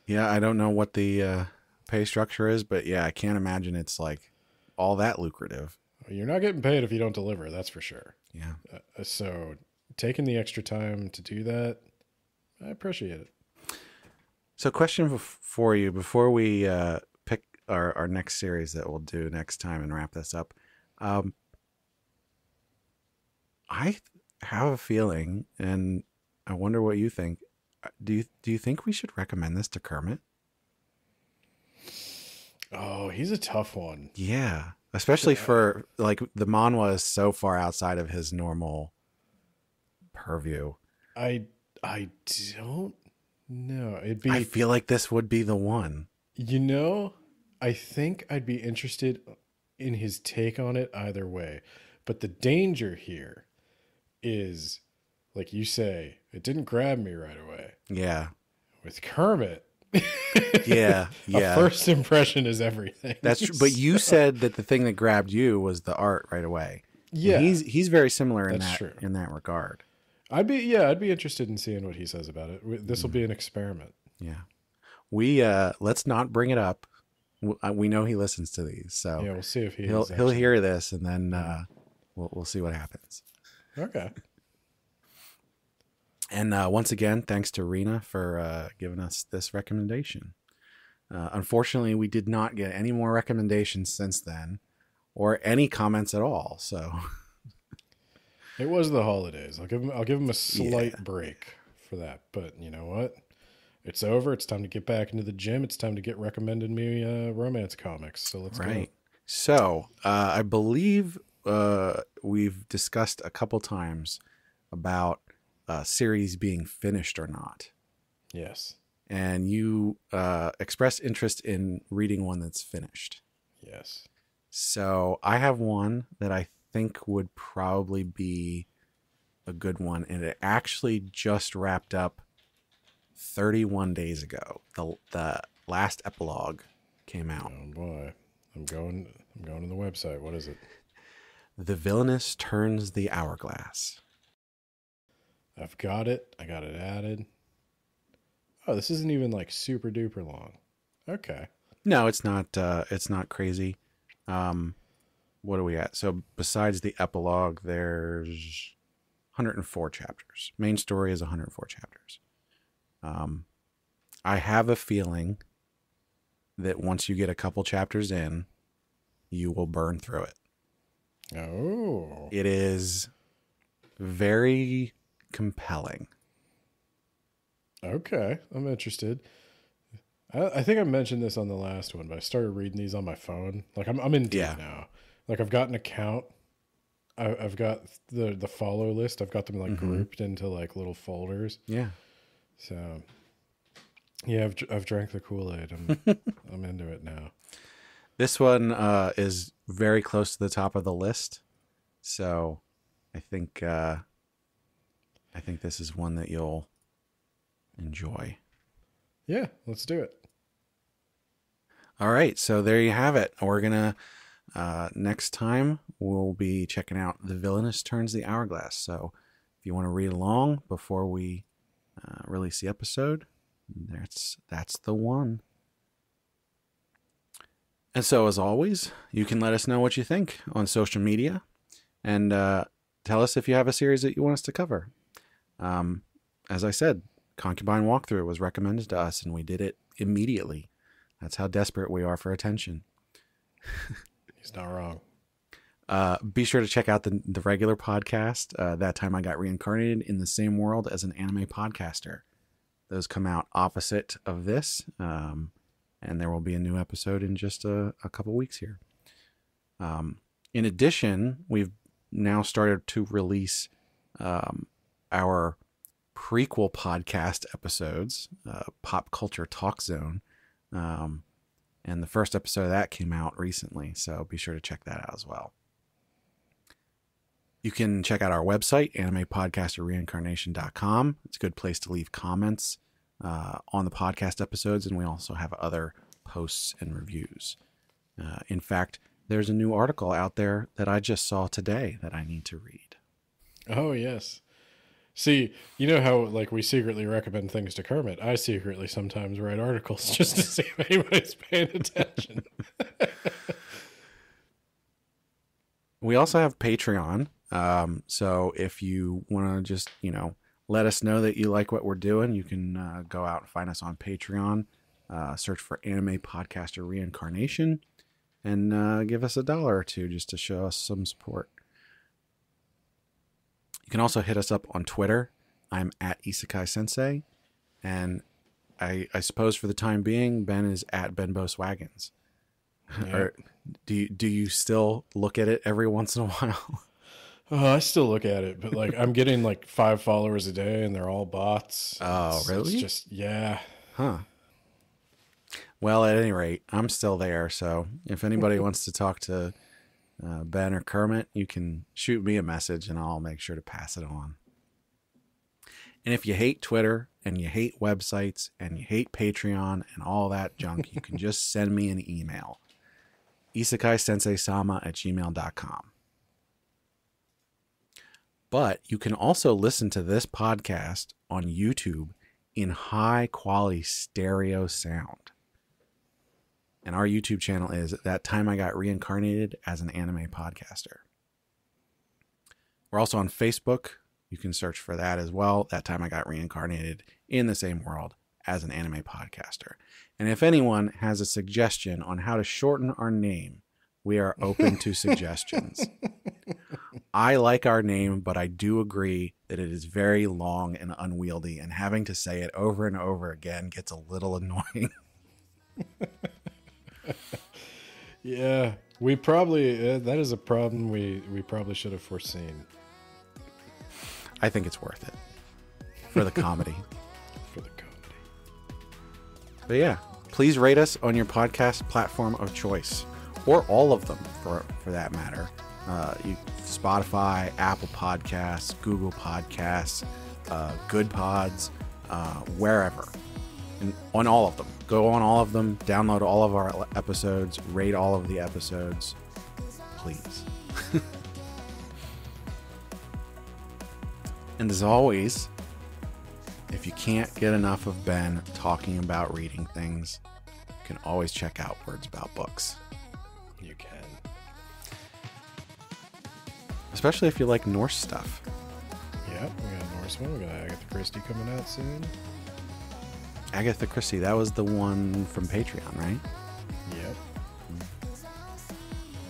Yeah, I don't know what the pay structure is, but yeah, I can't imagine it's like all that lucrative. You're not getting paid if you don't deliver, that's for sure. Yeah. So taking the extra time to do that, I appreciate it. So question for you before we pick our next series that we'll do next time and wrap this up. I have a feeling, and I wonder what you think. Do you think we should recommend this to Kermit? Oh, he's a tough one. Yeah, especially for like the manhwa is so far outside of his normal purview. I don't know. I feel like this would be the one. I think I'd be interested in his take on it either way. But the danger here is, like you say, it didn't grab me right away. Yeah. With Kermit. Yeah. A first impression is everything. That's true. But you said that the thing that grabbed you was the art right away. Yeah. And he's very similar in That's that true. in that regard. I'd be interested in seeing what he says about it. This will be an experiment. Yeah. We let's not bring it up. We know he listens to these, so yeah, we'll see if he'll hear this, and then we'll see what happens. Okay. And once again, thanks to Rena for giving us this recommendation. Unfortunately, we did not get any more recommendations since then, or any comments at all. So it was the holidays. I'll give him a slight break for that. But you know what? It's over. It's time to get back into the gym. It's time to get recommended me romance comics. So let's go. So I believe we've discussed a couple times about series being finished or not. Yes. And you expressed interest in reading one that's finished. Yes. So I have one that I think would probably be a good one, and it actually just wrapped up 31 days ago. The last epilogue came out. Oh boy. I'm going to the website. What is it? The Villainess Turns the Hourglass. I've got it. I got it added. Oh, this isn't even like super duper long. Okay. No, it's not. It's not crazy. What are we at? So besides the epilogue, there's 104 chapters. Main story is 104 chapters. I have a feeling that once you get a couple chapters in, you will burn through it. Oh. It is very compelling. Okay, I'm interested. I think I mentioned this on the last one, but I started reading these on my phone. Like I'm in deep now. Like I've got an account. I've got the follow list. I've got them like grouped into like little folders. Yeah. So yeah, I've drank the Kool-Aid. I'm into it now. This one is very close to the top of the list, so I think this is one that you'll enjoy. Yeah, let's do it. All right, so there you have it. We're gonna next time we'll be checking out The Villainess Turns the Hourglass. So if you want to read along before we release the episode, that's the one. And so, as always, you can let us know what you think on social media, and tell us if you have a series that you want us to cover. As I said, Concubine Walkthrough was recommended to us, and we did it immediately. That's how desperate we are for attention. He's not wrong. Be sure to check out the regular podcast. That time I got reincarnated in the same world as an anime podcaster. Those come out opposite of this, and there will be a new episode in just a couple weeks here. In addition, we've now started to release our prequel podcast episodes, Pop Culture Talk Zone, And the first episode of that came out recently, so be sure to check that out as well. You can check out our website, animepodcasterreincarnation.com. It's a good place to leave comments on the podcast episodes, and we also have other posts and reviews. In fact, there's a new article out there that I just saw today that I need to read. Oh, yes. See, you know how like we secretly recommend things to Kermit? I secretly sometimes write articles just to see if anybody's paying attention. We also have Patreon. So if you want to just, let us know that you like what we're doing, you can go out and find us on Patreon, search for Anime Podcaster Reincarnation, and give us $1 or $2 just to show us some support. You can also hit us up on Twitter. I'm at Isekai Sensei, and I suppose for the time being, Ben is at Benbo's Wagons. Yeah. Or do you still look at it every once in a while? Oh, I still look at it, but like I'm getting like 5 followers a day, and they're all bots. Oh, really? It's just Huh. Well, at any rate, I'm still there. So if anybody wants to talk to Ben or Kermit, you can shoot me a message, and I'll make sure to pass it on. And if you hate Twitter and you hate websites and you hate Patreon and all that junk, you can just send me an email. isekaisenseisama@gmail.com. But you can also listen to this podcast on YouTube in high quality stereo sound. And our YouTube channel is That Time I Got Reincarnated as an Anime Podcaster. We're also on Facebook. You can search for that as well. That Time I Got Reincarnated in the same world as an Anime Podcaster. And if anyone has a suggestion on how to shorten our name, we are open to suggestions. I like our name, but I do agree that it is very long and unwieldy, and having to say it over and over again gets a little annoying. Yeah, we probably that is a problem we probably should have foreseen. I think it's worth it for the comedy. For the comedy. But yeah, please rate us on your podcast platform of choice, or all of them for that matter. Spotify, Apple Podcasts, Google Podcasts, Good Pods, wherever. And on all of them. Go on all of them, download all of our episodes, rate all of the episodes, please. And as always, if you can't get enough of Ben talking about reading things, you can always check out Words About Books. You can. Especially if you like Norse stuff. Yep, we got a Norse one. We got Agatha Christie coming out soon. Agatha Christie, that was the one from Patreon, right? Yep.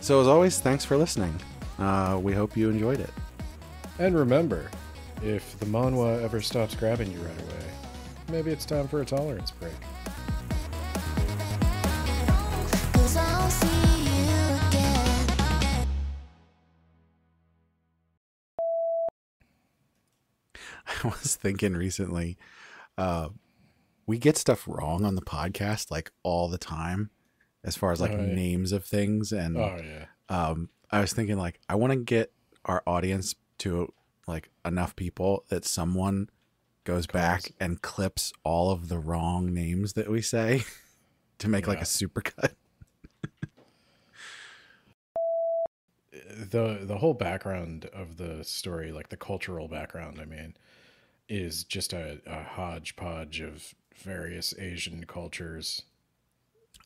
So as always, thanks for listening. We hope you enjoyed it. And remember, if the manhwa ever stops grabbing you right away, maybe it's time for a tolerance break. 'Cause I'll see you again. I was thinking recently, we get stuff wrong on the podcast like all the time, as far as like names of things. And I was thinking like, I want to get our audience to like enough people that someone goes back and clips all of the wrong names that we say to make like a supercut. The whole background of the story, like the cultural background, I mean, is just a hodgepodge of various Asian cultures.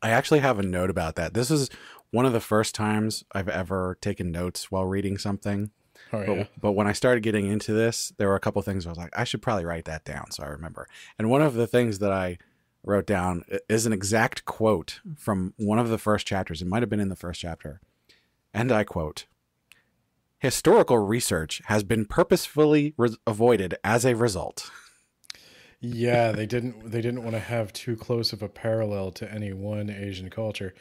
I actually have a note about that. This is one of the first times I've ever taken notes while reading something. But when I started getting into this, there were a couple of things I was like, I should probably write that down so I remember. And one of the things that I wrote down is an exact quote from one of the first chapters. It might have been in the first chapter. And I quote, "Historical research has been purposefully avoided as a result." Yeah, they didn't want to have too close of a parallel to any one Asian culture.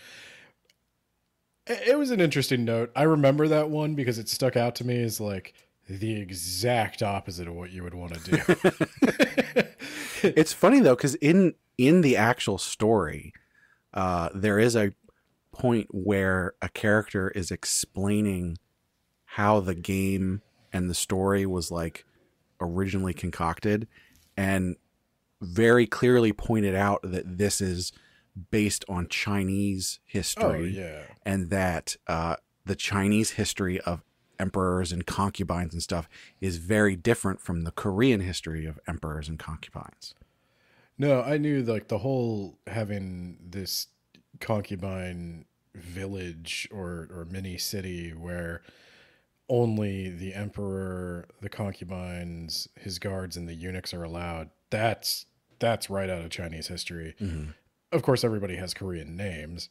It was an interesting note. I remember that one because it stuck out to me as like the exact opposite of what you would want to do. It's funny though, because in the actual story, there is a point where a character is explaining how the game and the story was like originally concocted, and very clearly pointed out that this is based on Chinese history. Oh, yeah. And that the Chinese history of emperors and concubines and stuff is very different from the Korean history of emperors and concubines. No, I knew like the whole having this concubine village or mini city where only the emperor, the concubines, his guards, and the eunuchs are allowed. That's right out of Chinese history. Mm-hmm. Of course, everybody has Korean names,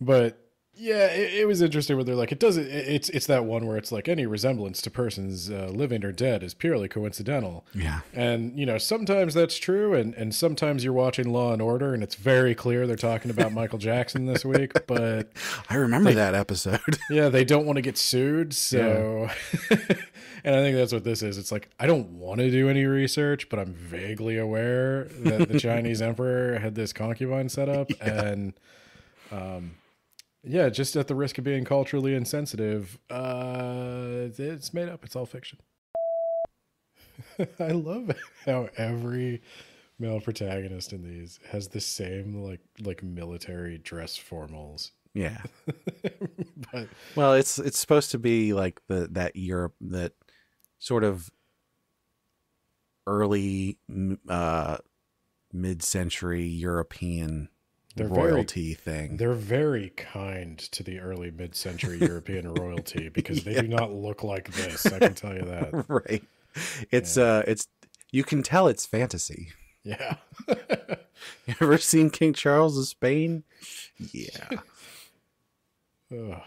but yeah, it was interesting where they're like, it doesn't. It's that one where it's like any resemblance to persons living or dead is purely coincidental. Yeah. And you know, sometimes that's true, and sometimes you're watching Law and Order, and it's very clear they're talking about Michael Jackson this week. But I remember that episode. yeah, they don't want to get sued, so. And I think that's what this is. It's like, I don't want to do any research, but I'm vaguely aware that the Chinese emperor had this concubine set up, and yeah, just at the risk of being culturally insensitive, it's made up. It's all fiction. I love how every male protagonist in these has the same like military dress formals. Yeah. But Well, it's supposed to be like that Europe, that sort of early mid-century European royalty thing. they're very kind to the early mid-century European royalty because they do not look like this. I can tell you that. Right. It's you can tell it's fantasy. Yeah. You ever seen King Charles of Spain? Yeah. Ugh.